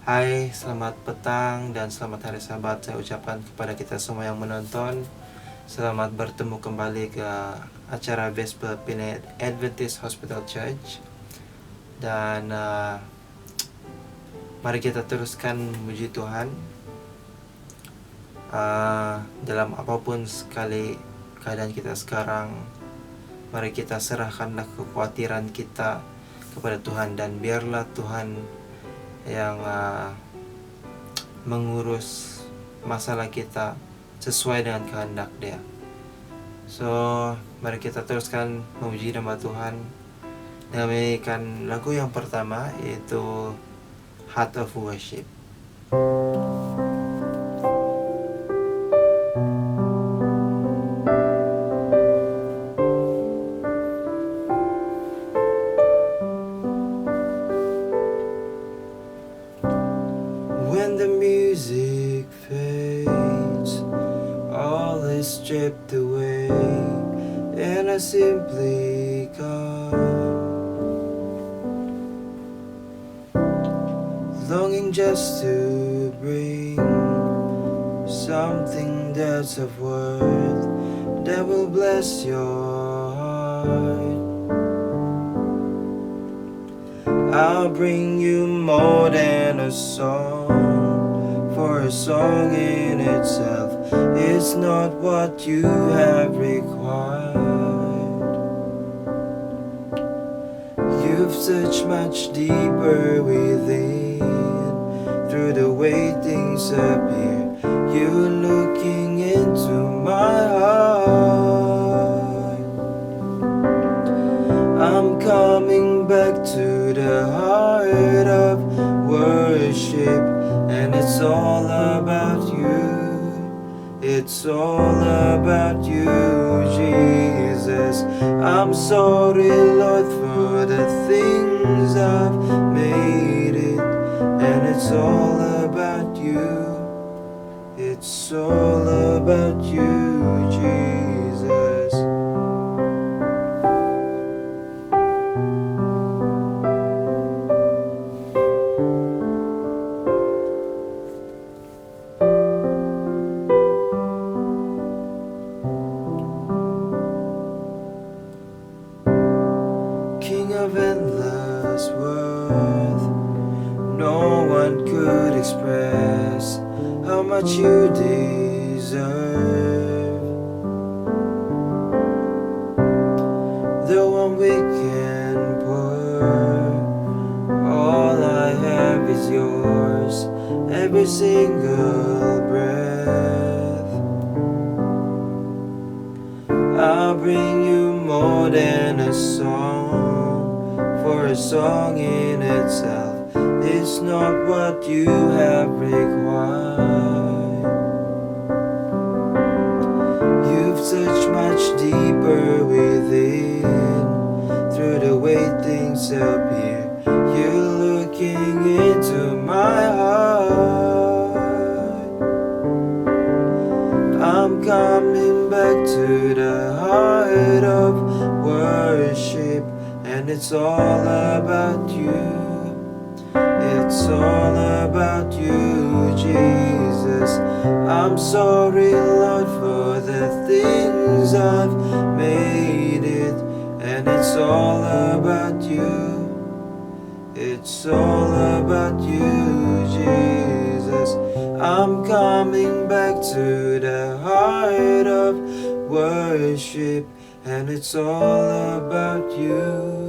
Hai, selamat petang dan selamat hari Sabat saya ucapkan kepada kita semua yang menonton. Selamat bertemu kembali ke acara Gospel Pinate Adventist Hospital Church. Dan mari kita teruskan memuji Tuhan. Dalam apapun sekali keadaan kita sekarang, mari kita serahkanlah kekhawatiran kita kepada Tuhan, dan biarlah Tuhan yang mengurus masalah kita sesuai dengan kehendak Dia. So, mari kita teruskan memuji nama Tuhan dengan menyanyikan lagu yang pertama, yaitu Heart of Worship. When the music fades, all is stripped away, and I simply come, longing just to bring something that's of worth, that will bless your heart. I'll bring you more than a song, for a song in itself is not what you have required. You've touched much deeper within, through the way things appear. You're looking into my heart. I'm coming back to the heart of worship, and it's all about you. It's all about you, Jesus. I'm sorry, Lord, for the things I've made it, and it's all about you. It's all about you, Jesus. King of endless worth, no one could express how much you deserve. Though I'm weak and poor, all I have is yours, every single breath. I'll bring you more than a song, for a song in itself is not what you have required. You've touched much deeper within, through the way things appear. You're looking into my heart. I'm coming back to the heart of worship, and it's all about you. It's all about you, Jesus. I'm sorry, Lord, for the things I've made it, and it's all about you. It's all about you, Jesus. I'm coming back to the heart of worship, and it's all about you.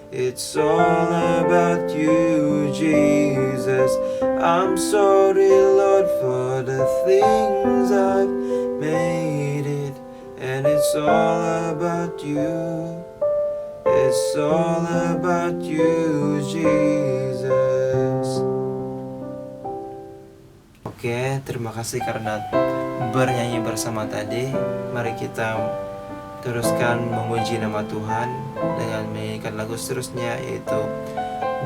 It's all about you, Jesus. I'm sorry, Lord, for the things I've made it, and it's all about you. It's all about you, Jesus. Oke, terima kasih karena bernyanyi bersama tadi. Mari kita teruskan memuji nama Tuhan dengan menyanyikan lagu seterusnya, yaitu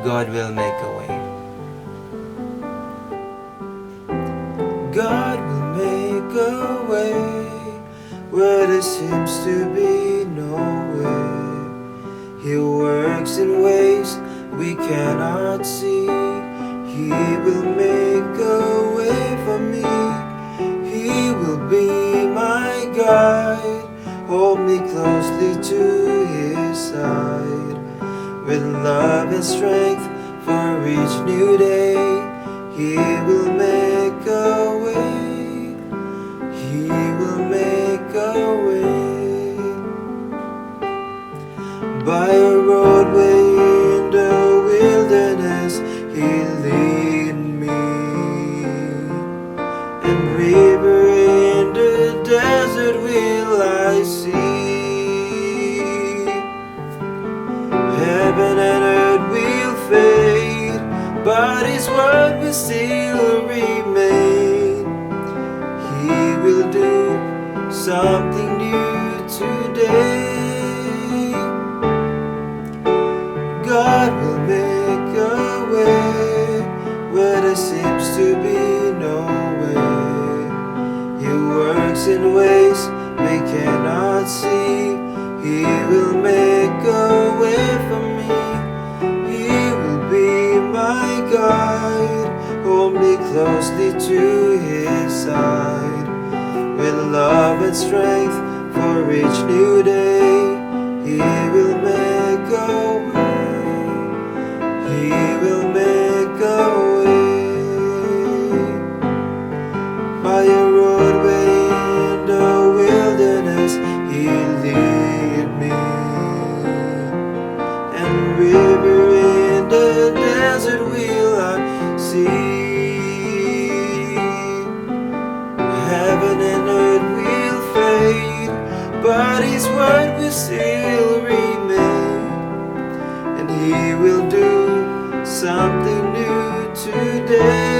God Will Make a Way. God will make a way where there seems to be no way. He works in ways we cannot see. He will make a way for me. He will be my guide. Hold me closely to His side. With love and strength for each new day, He will make a way. He will make a way. By a roadway in the wilderness, He'll lead me, and river in the desert will I see. Heaven and earth will fade, but His word will still remain. He will do something new today. God will make a way where there seems to be no way. He works in ways we cannot see. He will make a way for me. He will be my guide. Hold me closely to His side. With love and strength for each new day, He will make a way. He will make a way. By a roadway in the wilderness, He'll lead me, and river in the desert will I see. Heaven and earth will fade, but His word will still remain, and He will do something new today.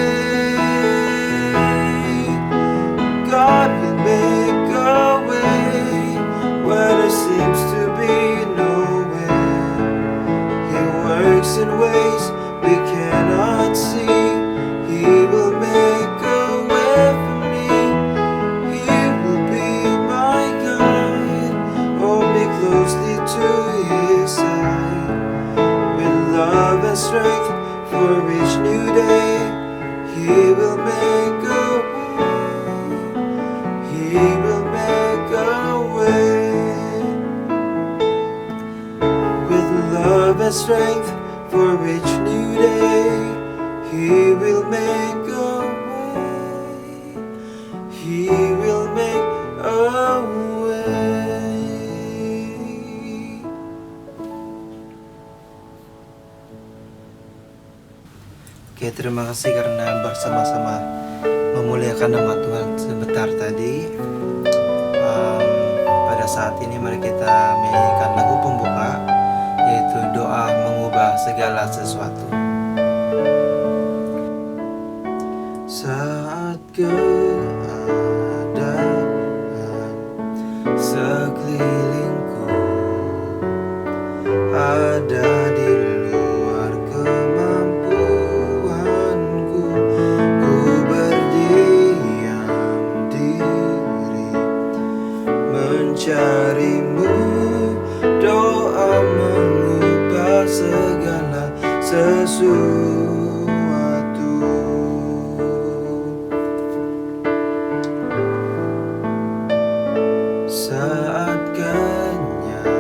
God will make a way where there seems to be no way. He works in ways we cannot see. He will make a way for me. He will be my guide. Hold me closely to His side. With love and strength for each new day, He will make a way. He will make a way. With love and strength for each new day, He will make a way. He will make a way. Oke, terima kasih karena bersama-sama memuliakan nama Tuhan sebentar tadi. Pada saat ini mari kita menyanyikan lagu pembuka, yaitu doa mengubah segala sesuatu. Saat keadaan sekelilingku ada di luar kemampuanku, ku berdiam diri mencari-Mu. Doa mengubah segala sesuatu. Saat kenyataan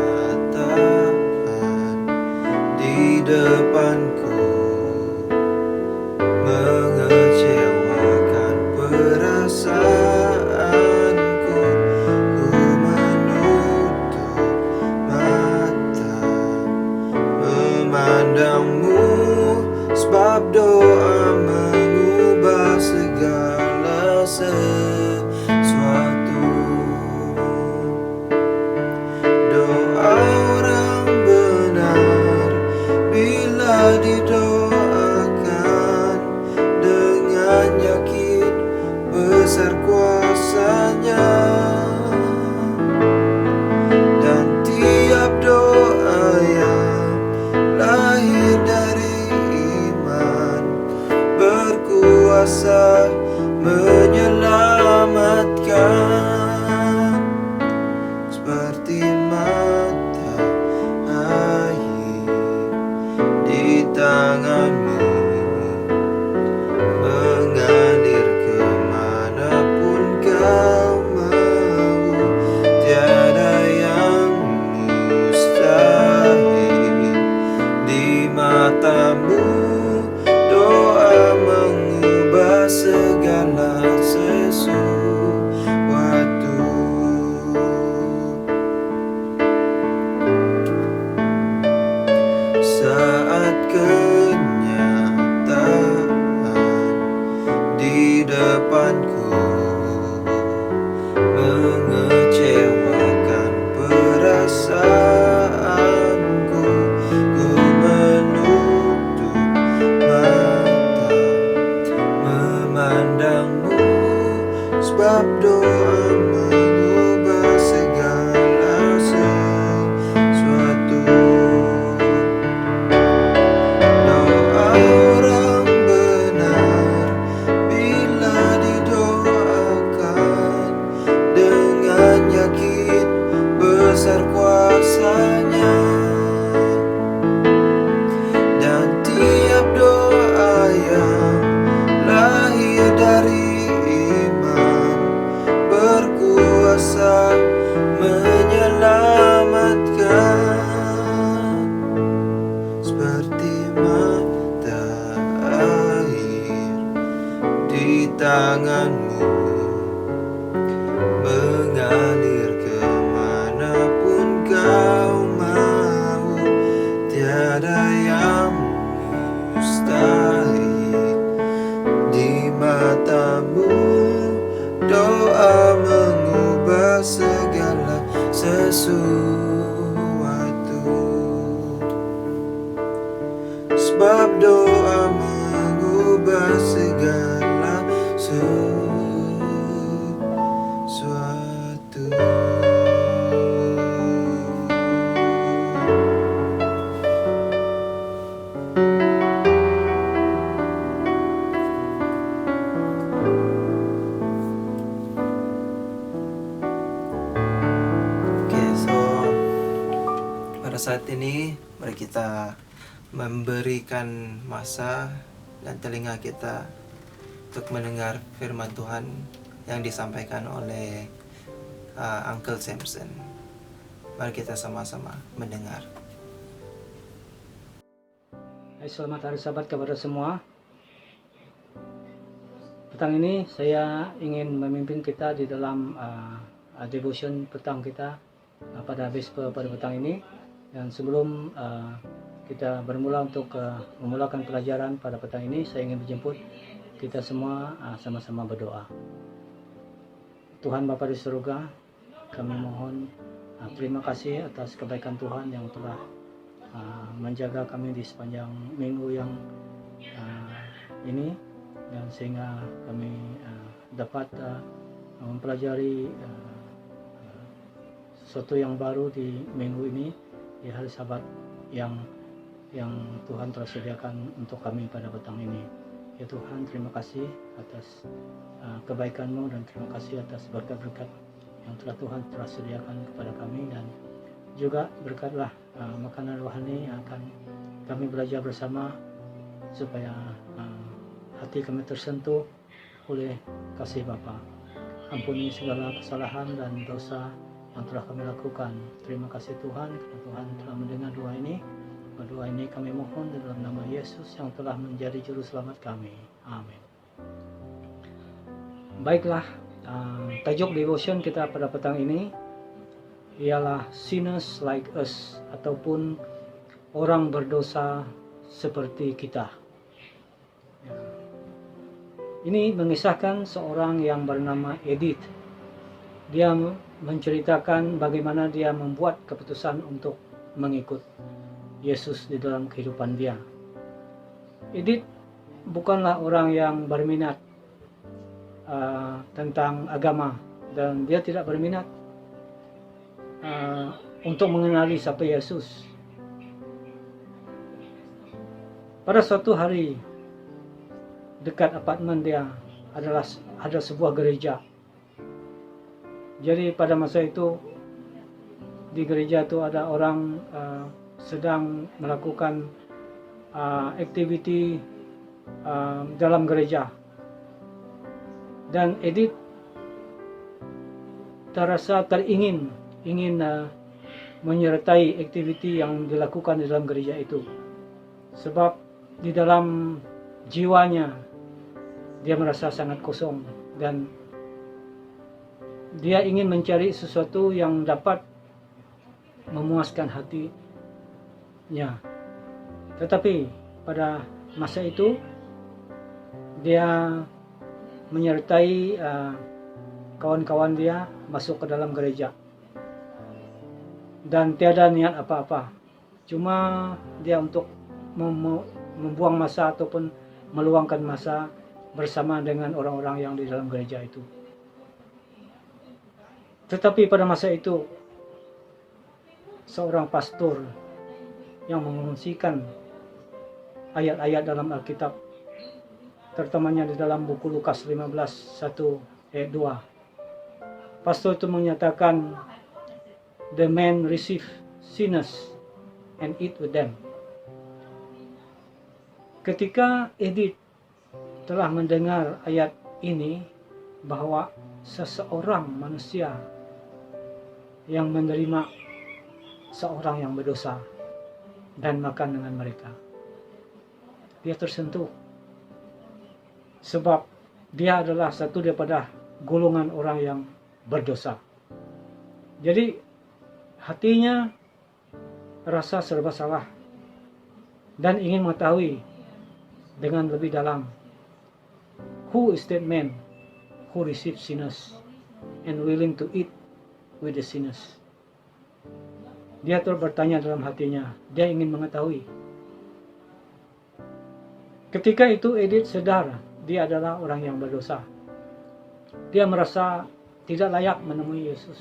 di depanku mengecewakan perasaanku, ku menutup mata memandang-Mu, sebab doa mengubah segala sesuatu. Doa orang benar bila didoakan dengan yakin besar kuasa-Nya, dan tiap doa yang lahir dari iman berkuasa menyelamatkan, seperti mata air di tangan-Mu. tanganmu mengalir kemanapun kau mau. Tiada yang mustahil di matamu. Doa mengubah segala sesuatu, sebab doa mengubah segala sesuatu. Oke, so pada saat ini mari kita memberikan masa dan telinga kita untuk mendengar firman Tuhan yang disampaikan oleh Uncle Samson. Mari kita sama-sama mendengar. Hai, selamat hari Sabat kepada semua. Petang ini saya ingin memimpin kita di dalam devotion petang kita pada Vesper pada petang ini. Dan sebelum kita bermula untuk memulakan pelajaran pada petang ini, saya ingin menjemput kita semua sama-sama berdoa. Tuhan Bapa di surga, kami mohon terima kasih atas kebaikan Tuhan yang telah menjaga kami di sepanjang minggu yang ini, dan sehingga kami dapat mempelajari sesuatu yang baru di minggu ini, di hari Sabat yang Tuhan telah sediakan untuk kami pada petang ini. Ya Tuhan, terima kasih atas kebaikan-Mu dan terima kasih atas berkat-berkat yang Tuhan telah sediakan kepada kami, dan juga berkatlah makanan rohani yang akan kami belajar bersama supaya hati kami tersentuh oleh kasih Bapa. Ampuni segala kesalahan dan dosa yang telah kami lakukan. Terima kasih Tuhan karena Tuhan telah mendengar doa ini. Doa ini kami mohon dalam nama Yesus yang telah menjadi juru selamat kami. Amin. Baiklah, tajuk devotion kita pada petang ini ialah sinners like us, ataupun orang berdosa seperti kita. Ini mengisahkan seorang yang bernama Edith. Dia menceritakan bagaimana dia membuat keputusan untuk mengikut Yesus di dalam kehidupan dia. Edith bukanlah orang yang berminat tentang agama, dan dia tidak berminat untuk mengenali siapa Yesus. Pada suatu hari, dekat apartemen dia ada sebuah gereja. Jadi pada masa itu di gereja itu ada orang sedang melakukan aktiviti dalam gereja, dan Edith terasa ingin menyertai aktiviti yang dilakukan di dalam gereja itu, sebab di dalam jiwanya dia merasa sangat kosong dan dia ingin mencari sesuatu yang dapat memuaskan hatinya. Tetapi pada masa itu dia menyertai kawan-kawan dia masuk ke dalam gereja dan tiada niat apa-apa, cuma dia untuk membuang masa ataupun meluangkan masa bersama dengan orang-orang yang di dalam gereja itu. Tetapi pada masa itu seorang pastor yang mengungsikan ayat-ayat dalam Alkitab, terutamanya di dalam buku Lukas 15:1-2. Pastor itu menyatakan, "The man receive sinners and eat with them." Ketika Edith telah mendengar ayat ini, bahwa seseorang manusia yang menerima seorang yang berdosa dan makan dengan mereka, dia tersentuh. Sebab dia adalah satu daripada golongan orang yang berdosa. Jadi hatinya rasa serba salah dan ingin mengetahui dengan lebih dalam, who is that man who receives sinners and willing to eat with the sinners. Dia terus bertanya dalam hatinya, dia ingin mengetahui. Ketika itu Edith sadar dia adalah orang yang berdosa. Dia merasa tidak layak menemui Yesus.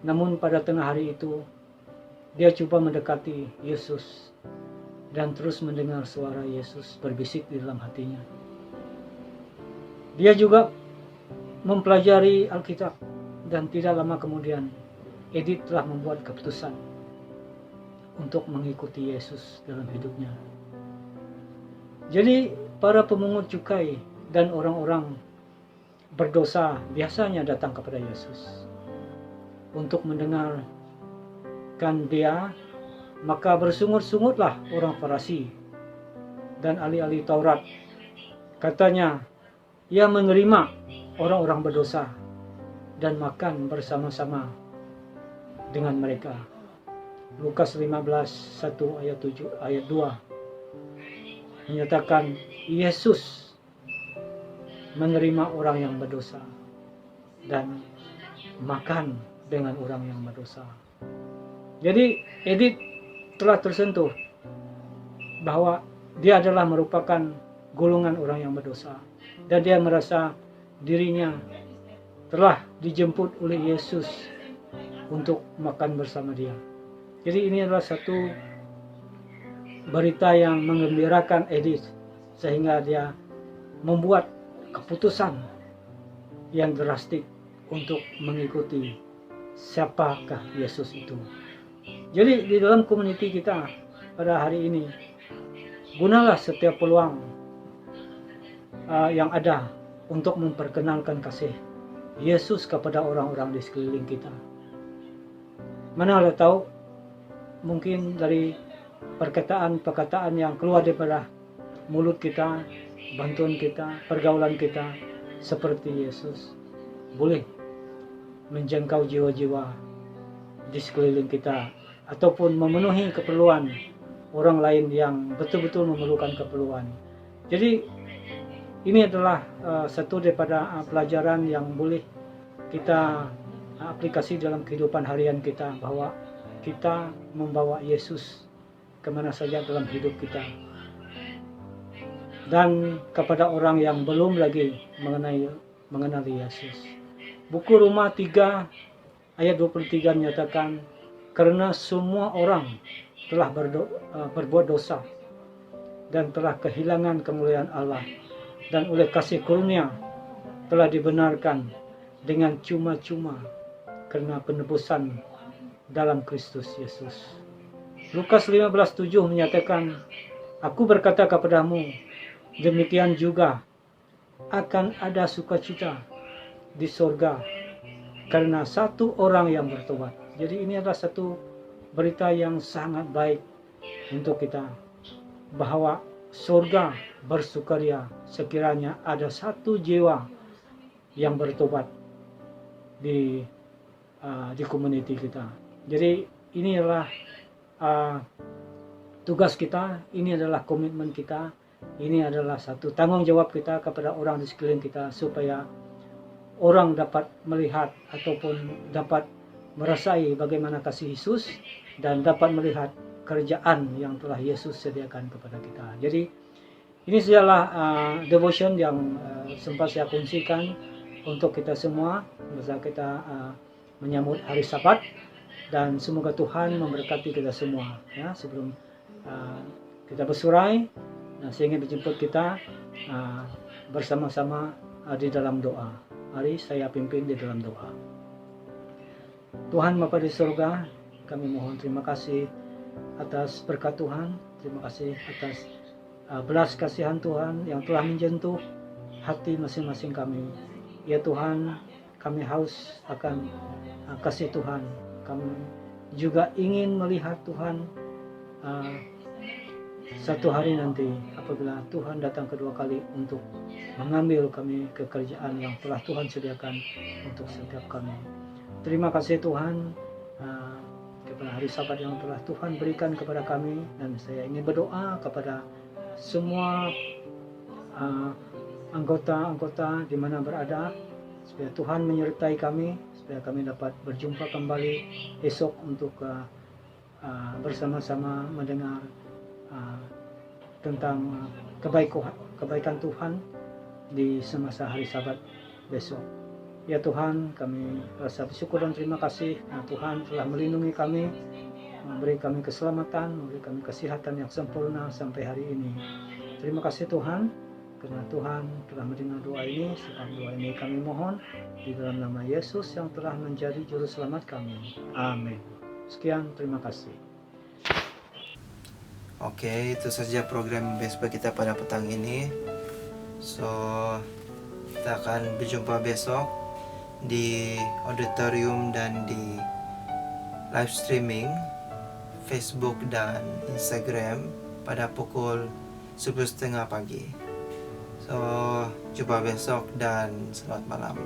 Namun pada tengah hari itu, dia coba mendekati Yesus dan terus mendengar suara Yesus berbisik di dalam hatinya. Dia juga mempelajari Alkitab dan tidak lama kemudian Edith telah membuat keputusan untuk mengikuti Yesus dalam hidupnya. Jadi para pemungut cukai dan orang-orang berdosa biasanya datang kepada Yesus untuk mendengarkan dia. Maka bersungut-sungutlah orang Farisi dan ahli-ahli Taurat. Katanya, ia menerima orang-orang berdosa dan makan bersama-sama dengan mereka. Lukas 15, 1 ayat 7, ayat 2 menyatakan Yesus menerima orang yang berdosa dan makan dengan orang yang berdosa. Jadi Edith telah tersentuh bahwa dia adalah merupakan golongan orang yang berdosa dan dia merasa dirinya telah dijemput oleh Yesus untuk makan bersama dia. Jadi ini adalah satu berita yang menggembirakan Edith sehingga dia membuat keputusan yang drastik untuk mengikuti siapakah Yesus itu. Jadi di dalam komuniti kita pada hari ini, gunalah setiap peluang yang ada untuk memperkenalkan kasih Yesus kepada orang-orang di sekeliling kita. Mana ada tahu, mungkin dari perkataan-perkataan yang keluar daripada mulut kita, bantuan kita, pergaulan kita seperti Yesus boleh menjangkau jiwa-jiwa di sekeliling kita ataupun memenuhi keperluan orang lain yang betul-betul memerlukan keperluan. Jadi ini adalah satu daripada pelajaran yang boleh kita aplikasi dalam kehidupan harian kita, bahwa kita membawa Yesus kemana saja dalam hidup kita. Dan kepada orang yang belum lagi mengenali Yesus. Buku Roma 3 ayat 23 menyatakan, karena semua orang telah berbuat dosa dan telah kehilangan kemuliaan Allah, dan oleh kasih karunia telah dibenarkan dengan cuma-cuma karena penebusan dalam Kristus Yesus. Lukas 15:7 menyatakan, aku berkata kepadamu, demikian juga akan ada sukacita di sorga karena satu orang yang bertobat. Jadi ini adalah satu berita yang sangat baik untuk kita, bahwa surga bersukaria sekiranya ada satu jiwa yang bertobat di komuniti kita. Jadi ini adalah tugas kita, ini adalah komitmen kita, ini adalah satu tanggung jawab kita kepada orang di sekeliling kita, supaya orang dapat melihat ataupun dapat merasai bagaimana kasih Yesus dan dapat melihat kerjaan yang telah Yesus sediakan kepada kita. Jadi ini adalah devotion yang sempat saya kongsikan untuk kita semua masa kita menyambut hari Sabat, dan semoga Tuhan memberkati kita semua ya. Sebelum kita bersurai, saya ingin menjemput kita bersama-sama di dalam doa. Mari saya pimpin di dalam doa. Tuhan Bapa di surga, kami mohon terima kasih atas berkat Tuhan, terima kasih atas belas kasihan Tuhan yang telah menyentuh hati masing-masing kami. Ya Tuhan, kami haus akan kasih Tuhan. Kami juga ingin melihat Tuhan satu hari nanti apabila Tuhan datang kedua kali untuk mengambil kami ke kerjaan yang telah Tuhan sediakan untuk setiap kami. Terima kasih Tuhan kepada hari Sabat yang telah Tuhan berikan kepada kami, dan saya ingin berdoa kepada semua anggota-anggota di mana berada, supaya Tuhan menyertai kami, supaya kami dapat berjumpa kembali esok untuk bersama-sama mendengar tentang kebaikan Tuhan di semasa hari Sabat besok. Ya Tuhan, kami rasa bersyukur dan terima kasih. Tuhan telah melindungi kami, memberi kami keselamatan, memberi kami kesehatan yang sempurna sampai hari ini. Terima kasih Tuhan, karena Tuhan telah mendengar doa ini. Sebab doa ini kami mohon di dalam nama Yesus yang telah menjadi juru selamat kami. Amin. Sekian, terima kasih. Oke, itu saja program besok kita pada petang ini. So, kita akan berjumpa besok di auditorium dan di live streaming Facebook dan Instagram pada pukul 10.30 pagi. So, jumpa besok dan selamat malam.